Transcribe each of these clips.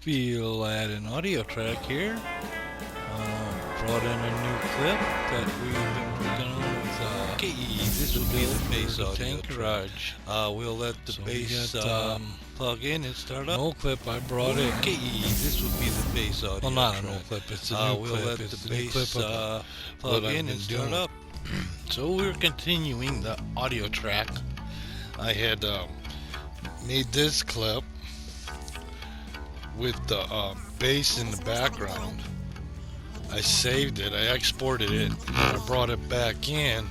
We'll add an audio track here. Brought in a new clip that we've been working on with okay, this will be the bass audio Tank Garage. We'll let the bass plug in and start up. No clip I brought in. Okay, this will be the bass audio. Well, not a no clip. It's a new clip. We'll let the bass plug in and start up. So we're continuing the audio track. I had made this clip with the bass in the background. I saved it, I exported it, and I brought it back in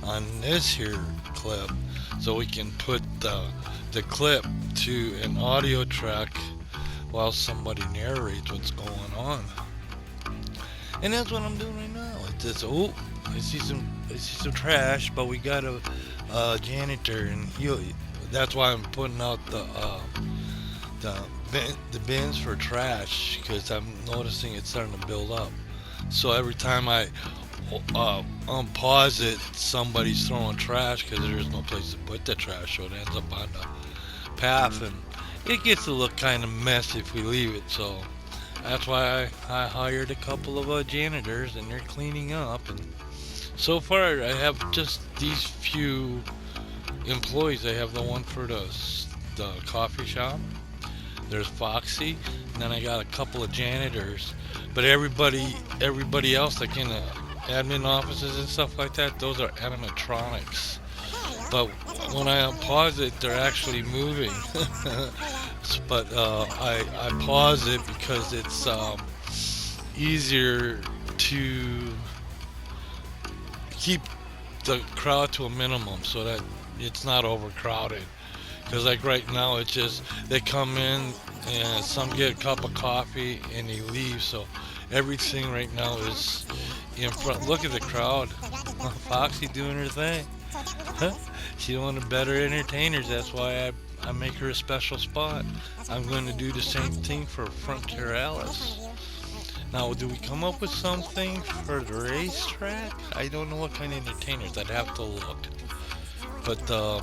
on this here clip so we can put the clip to an audio track while somebody narrates what's going on. And that's what I'm doing right now. It's just, oh, I see some trash, but we got a janitor, and that's why I'm putting out the bins for trash, because I'm noticing it's starting to build up. So every time I unpause it, somebody's throwing trash because there's no place to put the trash, so it ends up on the path, and it gets to look kind of messy if we leave it. So that's why I hired a couple of janitors, and they're cleaning up. And so far I have just these few employees. I have the one for the coffee shop. There's Foxy, and then I got a couple of janitors. But everybody else, like in the admin offices and stuff like that, those are animatronics. But when I pause it, they're actually moving. But I pause it because it's easier to keep the crowd to a minimum so that it's not overcrowded. Because like right now, it's just they come in and some get a cup of coffee and they leave. So everything right now is in front. Look at the crowd. Foxy doing her thing. She's one of the better entertainers. That's why I make her a special spot. I'm going to do the same thing for Frontier Alice. Now, do we come up with something for the racetrack? I don't know what kind of entertainers. I'd have to look. But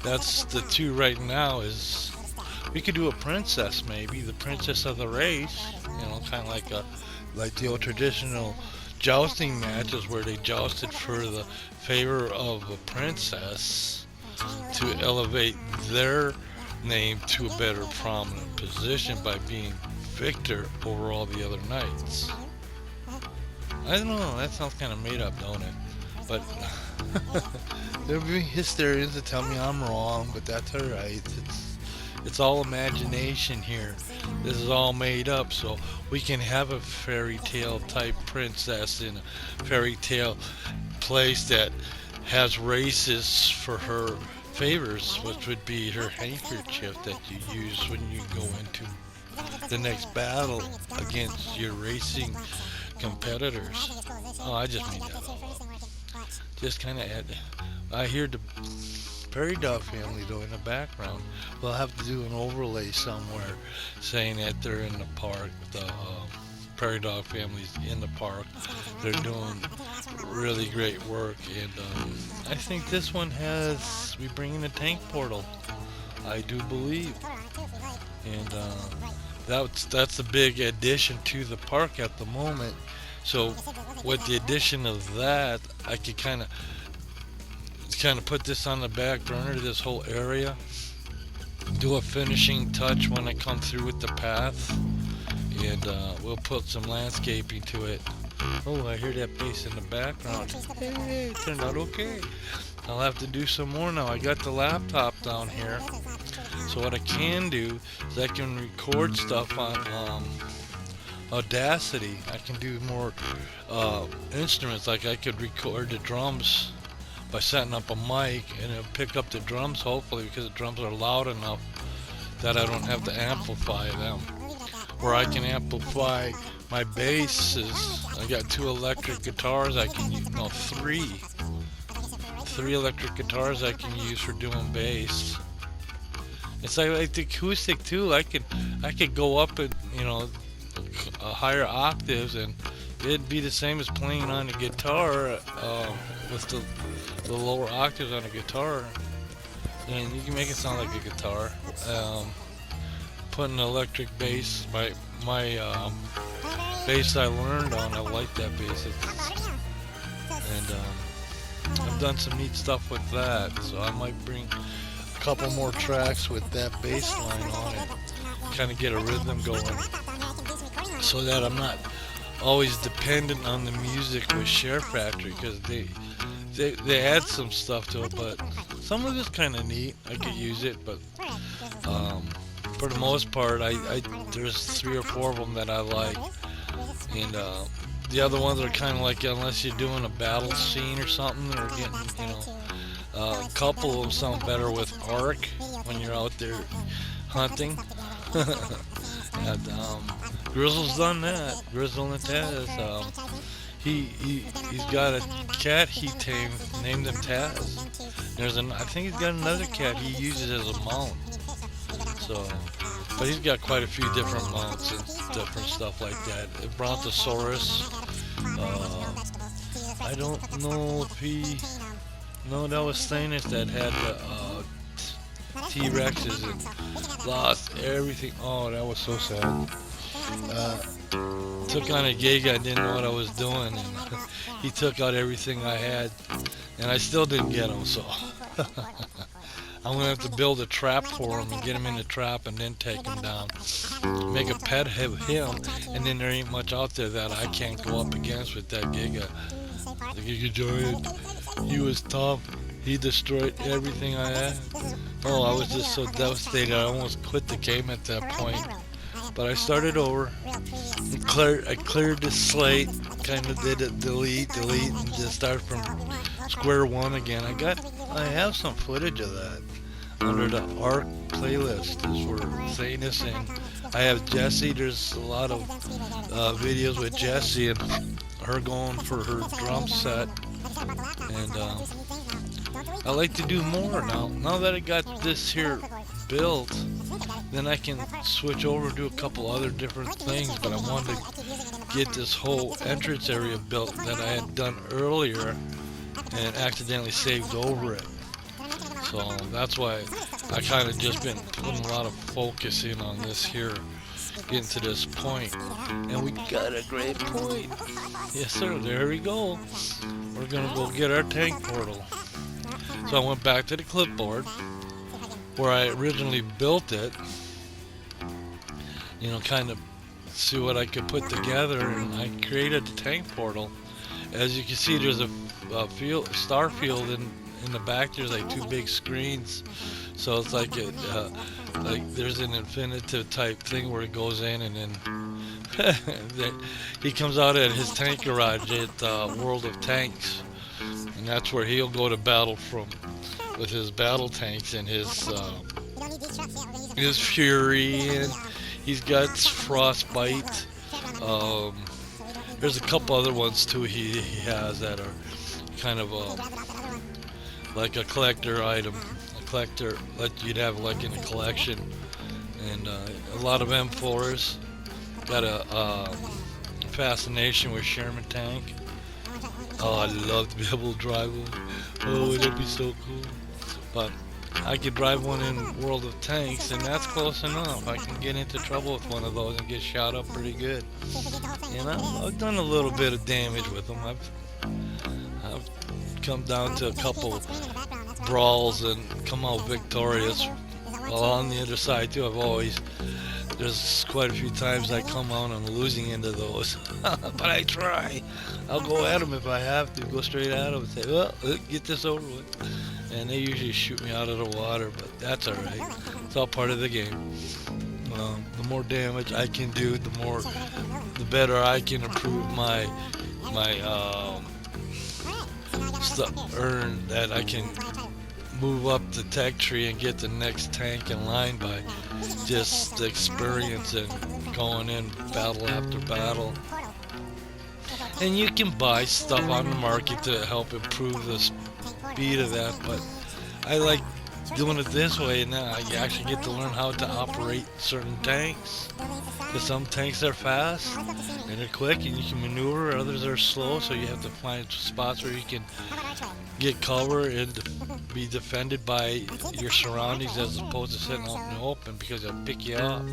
that's the two right now. Is we could do a princess, maybe the princess of the race, kind of like the old traditional jousting matches where they jousted for the favor of a princess to elevate their name to a better prominent position by being victor over all the other knights. I don't know, that sounds kind of made up, don't it? But there'll be hysterians that tell me I'm wrong, but that's alright. It's all imagination here. This is all made up, so we can have a fairy tale type princess in a fairy tale place that has races for her favors, which would be her handkerchief that you use when you go into the next battle against your racing competitors. Oh, I just made that all up. Just kind of add. I hear the Prairie Dog Family though in the background. We'll have to do an overlay somewhere saying that they're in the park. The Prairie Dog Family's in the park. They're doing really great work, and I think this one we bring in a tank portal. I do believe, and that's a big addition to the park at the moment. So with the addition of that, I could kind of put this on the back burner, this whole area, do a finishing touch when I come through with the path, and we'll put some landscaping to it. Oh, I hear that bass in the background. Hey, it turned out okay. I'll have to do some more now. I got the laptop down here, so what I can do is I can record stuff on Audacity. I can do more instruments, like I could record the drums by setting up a mic, and it'll pick up the drums, hopefully, because the drums are loud enough that I don't have to amplify them. Where I can amplify my basses, I got 2 electric guitars I can use, no, 3 electric guitars I can use for doing bass. It's like the acoustic too. I could go up at higher octaves, and it'd be the same as playing on a guitar with the lower octaves on a guitar, and you can make it sound like a guitar. put an electric bass. My bass I learned on, I like that bass. And I've done some neat stuff with that, so I might bring a couple more tracks with that bass line on it, kind of get a rhythm going, so that I'm not always dependent on the music with Share Factory, because they add some stuff to it, but some of it's kind of neat. I could use it, but for the most part, there's 3 or 4 of them that I like, and the other ones are kind of like, unless you're doing a battle scene or something, or getting, a couple of them sound better with arc when you're out there hunting. And Grizzle's done that. Grizzle and Taz. He's got a cat he tamed, named him Taz. I think he's got another cat he uses as a mount. So, but he's got quite a few different mounts and different stuff like that. A Brontosaurus. I don't know if no, that was Thanos that had the T-Rexes and lost everything. Oh, that was so sad. Took on a gig, I didn't know what I was doing, and he took out everything I had, and I still didn't get him, so I'm gonna have to build a trap for him and get him in the trap and then take him down, make a pet of him, and then there ain't much out there that I can't go up against with that Giga. The Giga Giant, he was tough. He destroyed everything I had. Oh, I was just so devastated. I almost quit the game at that point. But I started over. I cleared the slate. Kind of did a delete, and just started from square one again. I have some footage of that under the ARC playlist. Is where saying this thing. I have Jessie. There's a lot of videos with Jessie and her going for her drum set. And I like to do more now. Now that I got this here built, then I can switch over and do a couple other different things. But I wanted to get this whole entrance area built that I had done earlier and accidentally saved over it. So that's why I kind of just been putting a lot of focus in on this here, getting to this point. And we got a great point. Yes sir, there we go. We're gonna go get our tank portal. So I went back to the clipboard where I originally built it, kind of see what I could put together, and I created the tank portal. As you can see, there's a star field in the back. There's like 2 big screens, so it's like there's an infinitive type thing where it goes in, and then he comes out at his tank garage at World of Tanks, and that's where he'll go to battle with his battle tanks and his Fury, and he's got Frostbite. There's a couple other ones too he has that are kind of like a collector item, a collector that you'd have like in a collection, and a lot of M4s. Got a fascination with Sherman tank. Oh, I'd love to be able to drive one. Oh, that'd be so cool. But I could drive one in World of Tanks, and that's close enough. I can get into trouble with one of those and get shot up pretty good. And I've done a little bit of damage with them. I've come down to a couple brawls and come out victorious. While on the other side too, there's quite a few times I come out on the losing end of those. But I try. I'll go at them if I have to. Go straight at them and say, well, get this over with. And they usually shoot me out of the water, but that's alright. It's all part of the game. The more damage I can do, the better I can improve my stuff earned, that I can move up the tech tree and get the next tank in line by just the experience and going in battle after battle. And you can buy stuff on the market to help improve the speed of that, but I like doing it this way, and now you actually get to learn how to operate certain tanks. Because some tanks are fast and they're quick and you can maneuver, others are slow, so you have to find spots where you can get cover and be defended by your surroundings as opposed to sitting out in the open, because they'll pick you up.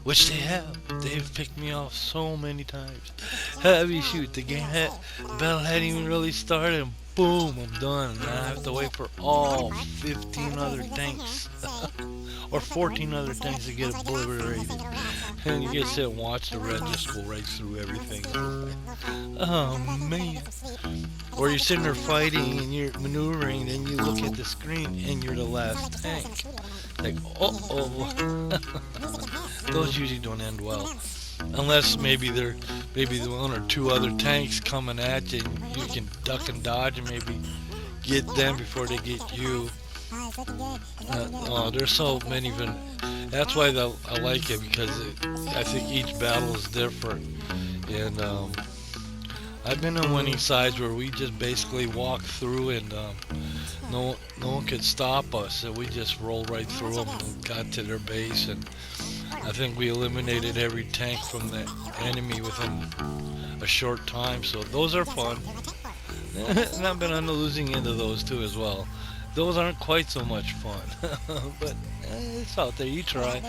Which they have. They've picked me off so many times. Heavy shoot, the battle hadn't even really started, and boom, I'm done. And I have to wait for all 15 other tanks or 14 other tanks to get obliterated. And you get to sit and watch the red just go right through everything. Oh man. Or you're sitting there fighting and you're maneuvering, and you look at the screen and you're the last tank. Like, uh-oh. Those usually don't end well. Unless maybe the one or two other tanks coming at you, and you can duck and dodge and maybe get them before they get you. There's so many. That's why I like it, because I think each battle is different. And I've been on winning sides where we just basically walked through, and no one could stop us. So we just rolled right through them and got to their base, and I think we eliminated every tank from the enemy within a short time. So those are fun. And I've been on the losing end of those too as well. Those aren't quite so much fun, but it's out there. You try,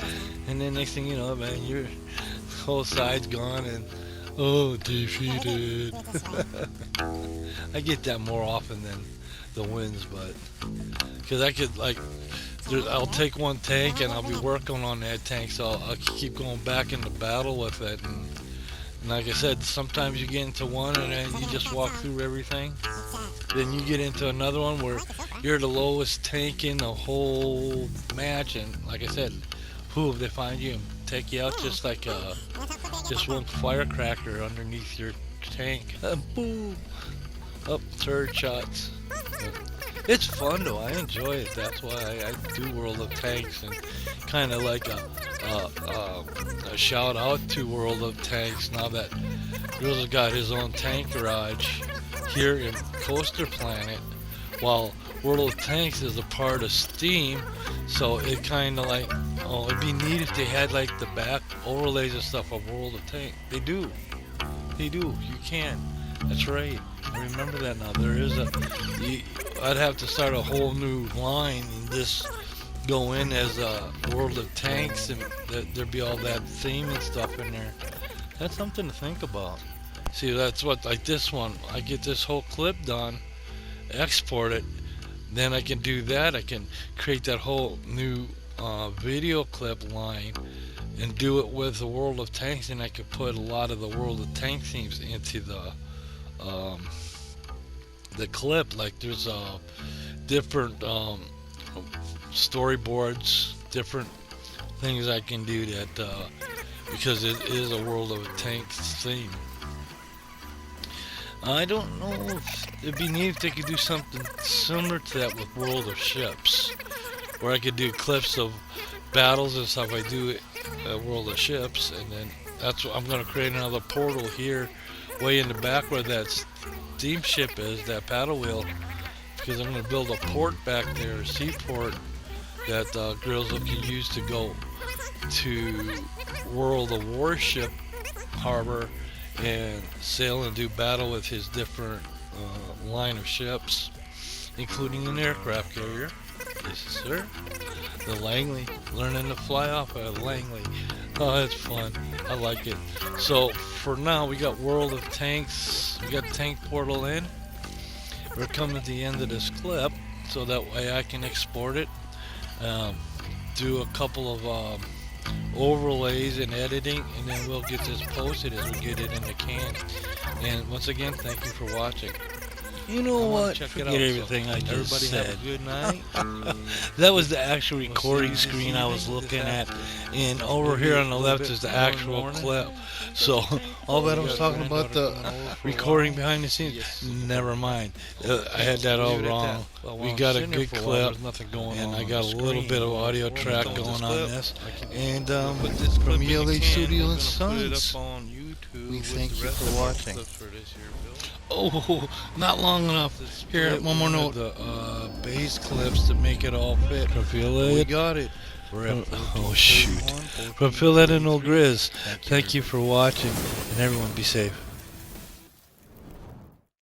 and then next thing you know, man, your whole side's gone, and oh, defeated. I get that more often than the wins, but because I could, like, I'll take one tank and I'll be working on that tank, so I'll keep going back into battle with it. And like I said, sometimes you get into one and then you just walk through everything. Then you get into another one where you're the lowest tank in the whole match, and like I said, if they find you and take you out just like just one firecracker underneath your tank. Boom! Up, turret shots. It's fun though. I enjoy it. That's why I do World of Tanks, and kind of like a shout out to World of Tanks now that Grills has got his own tank garage here in Coaster Planet, while World of Tanks is a part of Steam. So it kind of like, it'd be neat if they had like the back overlays and stuff of World of Tanks. They do. You can. That's right. I remember that now. There is I'd have to start a whole new line and just go in as a World of Tanks, and there'd be all that theme and stuff in there. That's something to think about. See, that's what, like this one, I get this whole clip done, export it, then I can do that. I can create that whole new video clip line and do it with the World of Tanks, and I could put a lot of the World of Tank themes into the clip. Like there's different storyboards, different things I can do that because it is a World of Tanks theme. I don't know if it'd be neat if they could do something similar to that with World of Ships, where I could do clips of battles and stuff I do at World of Ships, and then that's what I'm going to create another portal here way in the back where that steamship is, that paddle wheel, because I'm going to build a port back there, a seaport that Grills can use to go to World of Warship Harbor and sail and do battle with his different line of ships, including an aircraft carrier. Yes, sir. The Langley, learning to fly off a Langley. Oh, that's fun. I like it. So for now, we got World of Tanks. We got Tank Portal in. We're coming to the end of this clip, so that way I can export it, do a couple of overlays and editing, and then we'll get this posted as we get it in the can. And once again, thank you for watching. You know what? Forget everything I just said. Have a good night. That was the actual recording screen I was looking at, and over here on the left is the actual clip. So all that I was talking about the recording behind the scenes, never mind. I had that all wrong. We got a good clip, and I got a little bit of audio track going on this. And from ELH Studio and Sons, we thank you for watching. Oh, not long enough. Here, one more note. base clips to make it all fit. From We Phil got it. We're at Oh shoot. 14:31, From Phil and No 14:33. Grizz. Thank you. Thank you for watching, and everyone be safe.